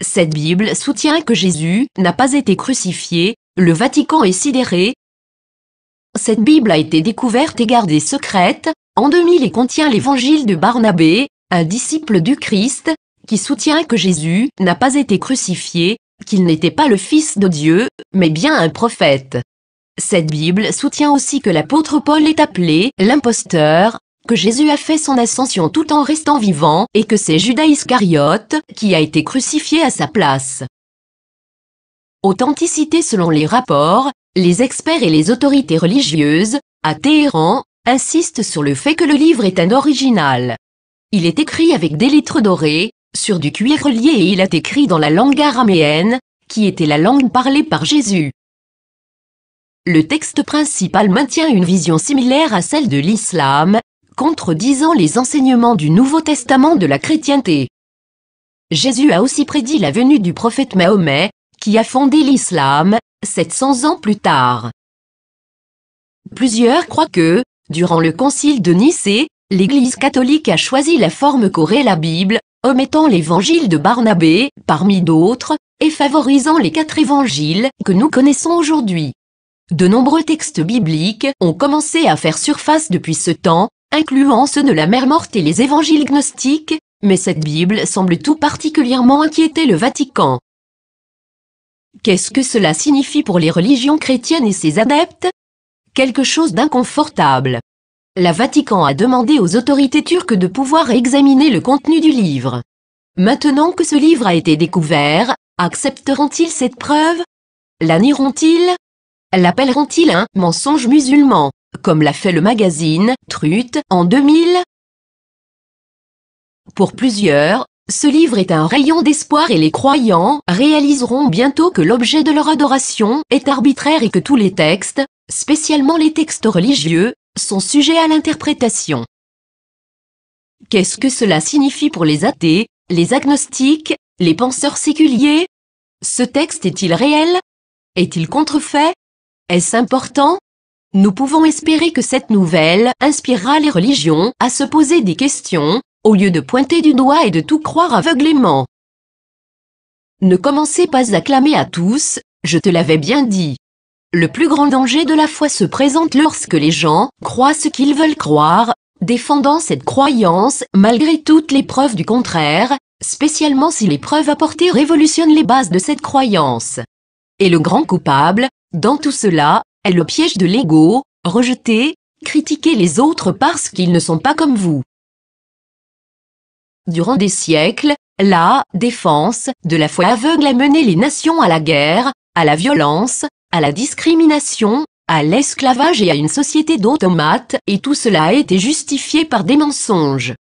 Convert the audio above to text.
Cette Bible soutient que Jésus n'a pas été crucifié, le Vatican est sidéré. Cette Bible a été découverte et gardée secrète, en 2000 et contient l'évangile de Barnabé, un disciple du Christ, qui soutient que Jésus n'a pas été crucifié, qu'il n'était pas le Fils de Dieu, mais bien un prophète. Cette Bible soutient aussi que l'apôtre Paul est appelé l'imposteur, que Jésus a fait son ascension tout en restant vivant et que c'est Judas Iscariote qui a été crucifié à sa place. Authenticité selon les rapports, les experts et les autorités religieuses, à Téhéran, insistent sur le fait que le livre est un original. Il est écrit avec des lettres dorées, sur du cuir relié et il est écrit dans la langue araméenne, qui était la langue parlée par Jésus. Le texte principal maintient une vision similaire à celle de l'islam, contredisant les enseignements du Nouveau Testament de la chrétienté. Jésus a aussi prédit la venue du prophète Mahomet, qui a fondé l'islam, 700 ans plus tard. Plusieurs croient que, durant le concile de Nicée, l'Église catholique a choisi la forme qu'aurait la Bible, omettant l'évangile de Barnabé, parmi d'autres, et favorisant les 4 évangiles que nous connaissons aujourd'hui. De nombreux textes bibliques ont commencé à faire surface depuis ce temps, incluant ceux de la mer morte et les évangiles gnostiques, mais cette Bible semble tout particulièrement inquiéter le Vatican. Qu'est-ce que cela signifie pour les religions chrétiennes et ses adeptes? Quelque chose d'inconfortable. Le Vatican a demandé aux autorités turques de pouvoir examiner le contenu du livre. Maintenant que ce livre a été découvert, accepteront-ils cette preuve? La nieront-ils? L'appelleront-ils un « mensonge musulman », comme l'a fait le magazine « Trut » en 2000? Pour plusieurs, ce livre est un rayon d'espoir et les croyants réaliseront bientôt que l'objet de leur adoration est arbitraire et que tous les textes, spécialement les textes religieux, sont sujets à l'interprétation. Qu'est-ce que cela signifie pour les athées, les agnostiques, les penseurs séculiers? Ce texte est-il réel? Est-il contrefait? Est-ce important? Nous pouvons espérer que cette nouvelle inspirera les religions à se poser des questions, au lieu de pointer du doigt et de tout croire aveuglément. Ne commencez pas à clamer à tous, je te l'avais bien dit. Le plus grand danger de la foi se présente lorsque les gens croient ce qu'ils veulent croire, défendant cette croyance malgré toutes les preuves du contraire, spécialement si les preuves apportées révolutionnent les bases de cette croyance. Et le grand coupable, dans tout cela, est le piège de l'ego, rejeter, critiquer les autres parce qu'ils ne sont pas comme vous. Durant des siècles, la défense de la foi aveugle a mené les nations à la guerre, à la violence, à la discrimination, à l'esclavage et à une société d'automates, et tout cela a été justifié par des mensonges.